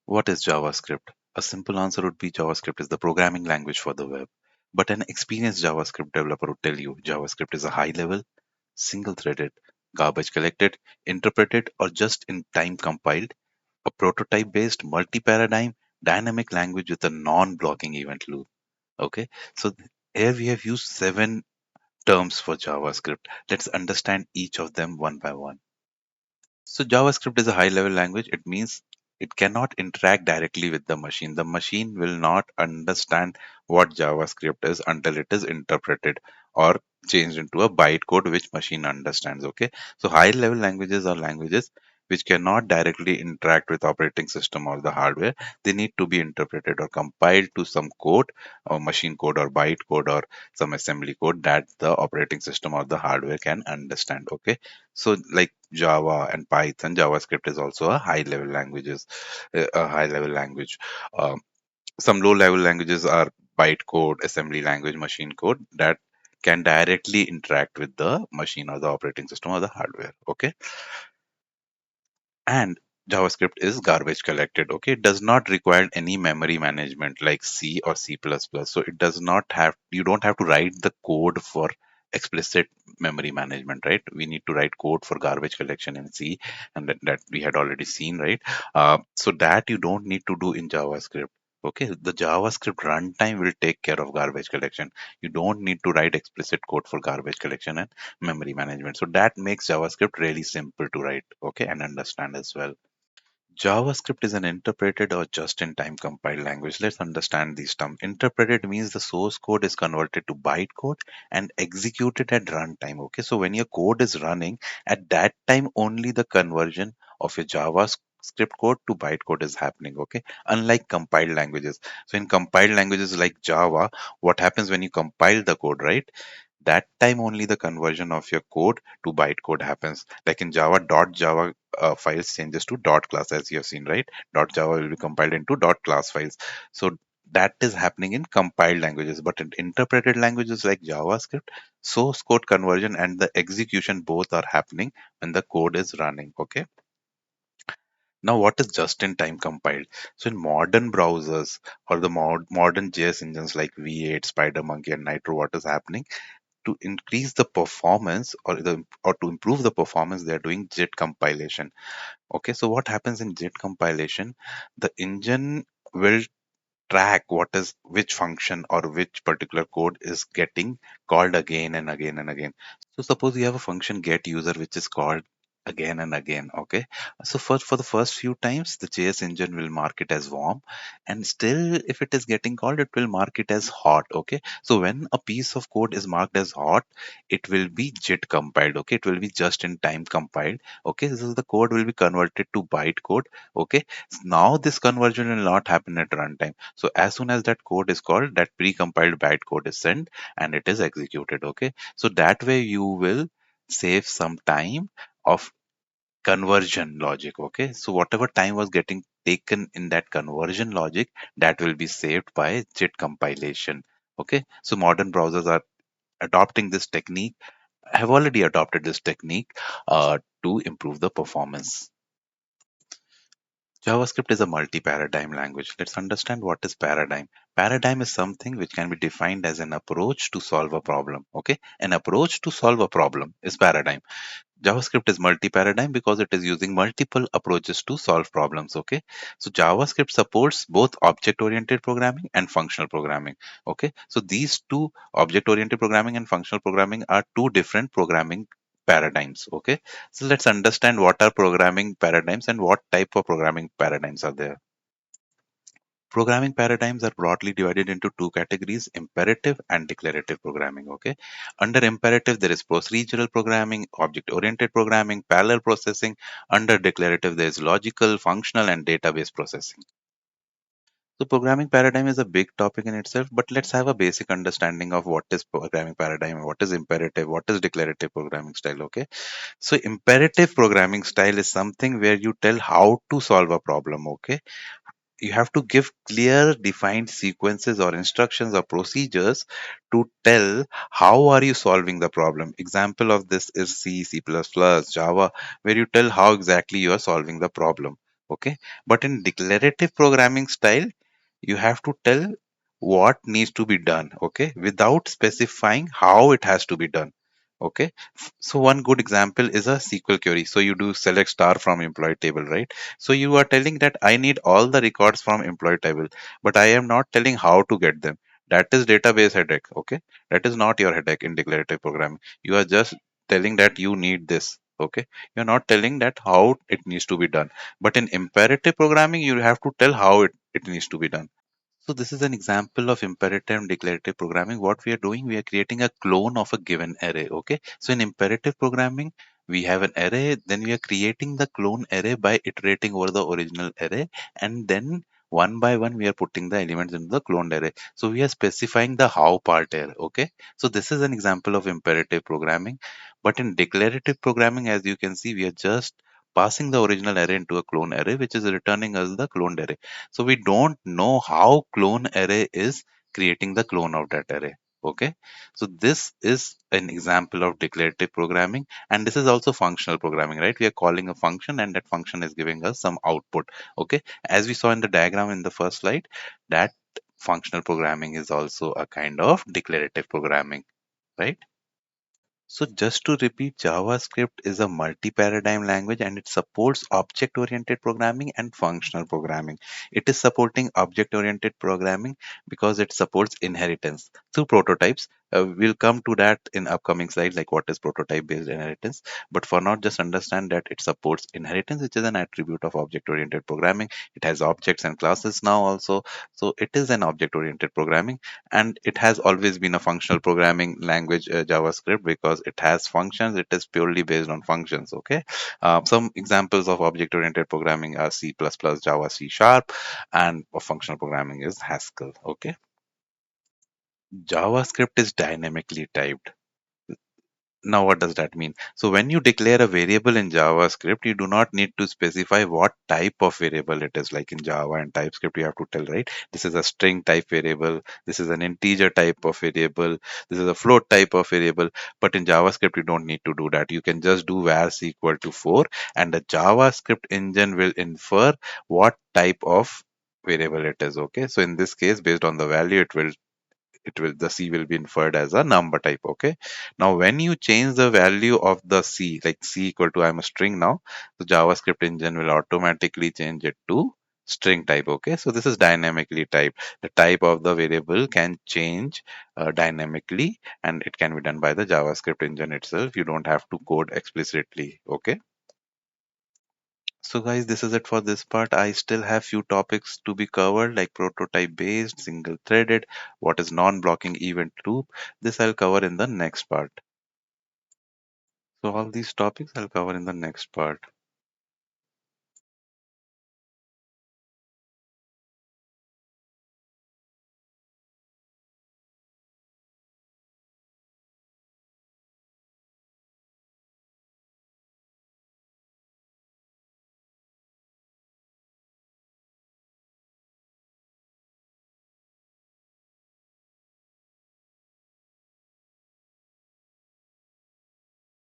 What is JavaScript? A simple answer would be JavaScript is the programming language for the web. But an experienced JavaScript developer would tell you JavaScript is a high level, single threaded, garbage collected, interpreted, or just in time compiled, a prototype based, multi paradigm, dynamic language with a non blocking event loop. Okay, so here we have used 7 terms for JavaScript. Let's understand each of them one by one. So JavaScript is a high level language. It means it cannot interact directly with the machine. The machine will not understand what JavaScript is until it is interpreted or changed into a bytecode which machine understands. Okay. So high level languages are languages which cannot directly interact with operating system or the hardware. They need to be interpreted or compiled to some code or machine code or bytecode or some assembly code that the operating system or the hardware can understand. Okay. So like Java and Python, JavaScript is also a high level language. Some low level languages are bytecode, assembly language, machine code that can directly interact with the machine or the operating system or the hardware. Okay, and JavaScript is garbage collected. Okay, it does not require any memory management like C or C++. So it does not have, you don't have to write the code for explicit memory management, right? We need to write code for garbage collection in C, and that we had already seen, right? So that you don't need to do in JavaScript. Okay, the JavaScript runtime will take care of garbage collection. You don't need to write explicit code for garbage collection and memory management. So that makes JavaScript really simple to write, okay, and understand as well. JavaScript is an interpreted or just-in-time compiled language. Let's understand these terms. Interpreted means the source code is converted to bytecode and executed at runtime. Okay, so when your code is running, at that time only the conversion of your JavaScript code to bytecode is happening. Okay, unlike compiled languages. So in compiled languages like Java, what happens when you compile the code, right? That time only the conversion of your code to bytecode happens. Like in Java, dot Java files changes to dot class, as you have seen, right? Dot Java will be compiled into dot class files. So that is happening in compiled languages, but in interpreted languages like JavaScript, source code conversion and the execution both are happening when the code is running. Okay. Now, what is just in time compiled? So, in modern browsers or the modern JS engines like V8, SpiderMonkey, and Nitro, what is happening? To increase the performance or to improve the performance, they are doing JIT compilation. Okay, so what happens in JIT compilation? The engine will track what is which function or which particular code is getting called again and again and again. So suppose you have a function get user which is called again and again. Okay, so for the first few times the JS engine will mark it as warm, and still if it is getting called it will mark it as hot. Okay, so when a piece of code is marked as hot, it will be JIT compiled. Okay, it will be just in time compiled. Okay, so the code will be converted to bytecode. Okay, now this conversion will not happen at runtime. So as soon as that code is called, that pre-compiled bytecode is sent and it is executed. Okay, so that way you will save some time of conversion logic. Okay, so whatever time was getting taken in that conversion logic, that will be saved by JIT compilation. Okay, so modern browsers are adopting this technique, have already adopted this technique to improve the performance. JavaScript is a multi-paradigm language. Let's understand what is paradigm. Paradigm is something which can be defined as an approach to solve a problem. Okay, an approach to solve a problem is paradigm. JavaScript is multi-paradigm because it is using multiple approaches to solve problems. Okay, so JavaScript supports both object-oriented programming and functional programming. Okay, so these two, object-oriented programming and functional programming, are two different programming paradigms. Okay, so let's understand what are programming paradigms and what type of programming paradigms are there. Programming paradigms are broadly divided into two categories: imperative and declarative programming. Okay, under imperative there is procedural programming, object oriented programming, parallel processing. Under declarative there is logical, functional, and database processing. So programming paradigm is a big topic in itself, but let's have a basic understanding of what is programming paradigm, what is imperative, what is declarative programming style. Okay, so imperative programming style is something where you tell how to solve a problem. Okay, you have to give clear defined sequences or instructions or procedures to tell how are you solving the problem. Example of this is C++, Java, where you tell how exactly you are solving the problem. Okay, but in declarative programming style, you have to tell what needs to be done, okay, without specifying how it has to be done. Okay, so one good example is a SQL query. So you do select star from employee table, right? So you are telling that I need all the records from employee table, but I am not telling how to get them. That is database headache. Okay, that is not your headache in declarative programming. You are just telling that you need this. Okay, you're not telling that how it needs to be done. But in imperative programming, you have to tell how it needs to be done. So this is an example of imperative and declarative programming. What we are doing, we are creating a clone of a given array. Okay. So in imperative programming, we have an array, then we are creating the clone array by iterating over the original array, and then one by one we are putting the elements into the cloned array. So we are specifying the how part here. Okay. So this is an example of imperative programming. But in declarative programming, as you can see, we are just passing the original array into a clone array, which is returning us the cloned array. So we don't know how clone array is creating the clone of that array. Okay. So this is an example of declarative programming, and this is also functional programming, right? We are calling a function and that function is giving us some output. Okay. As we saw in the diagram in the first slide, that functional programming is also a kind of declarative programming, right? So just to repeat, JavaScript is a multi-paradigm language and it supports object-oriented programming and functional programming. It is supporting object-oriented programming because it supports inheritance through prototypes. We'll come to that in upcoming slides, like what is prototype-based inheritance. But for now, just understand that it supports inheritance, which is an attribute of object-oriented programming. It has objects and classes now also. So it is an object-oriented programming, and it has always been a functional programming language, JavaScript, because it has functions. It is purely based on functions. Okay, some examples of object oriented programming are C++, Java, C sharp, and functional programming is Haskell. Okay, JavaScript is dynamically typed. Now, what does that mean? So, when you declare a variable in JavaScript, you do not need to specify what type of variable it is. Like in Java and TypeScript, you have to tell, right? This is a string type variable. This is an integer type of variable. This is a float type of variable. But in JavaScript, you don't need to do that. You can just do var c equal to 4, and the JavaScript engine will infer what type of variable it is. Okay. So, in this case, based on the value, it will the c will be inferred as a number type. Okay, now when you change the value of the c, like c equal to, I'm a string now, the JavaScript engine will automatically change it to string type. Okay, so this is dynamically typed. The type of the variable can change dynamically, and it can be done by the JavaScript engine itself. You don't have to code explicitly. Okay, so guys, this is it for this part. I still have few topics to be covered, like prototype based, single threaded, what is non-blocking event loop. This I'll cover in the next part. So all these topics I'll cover in the next part.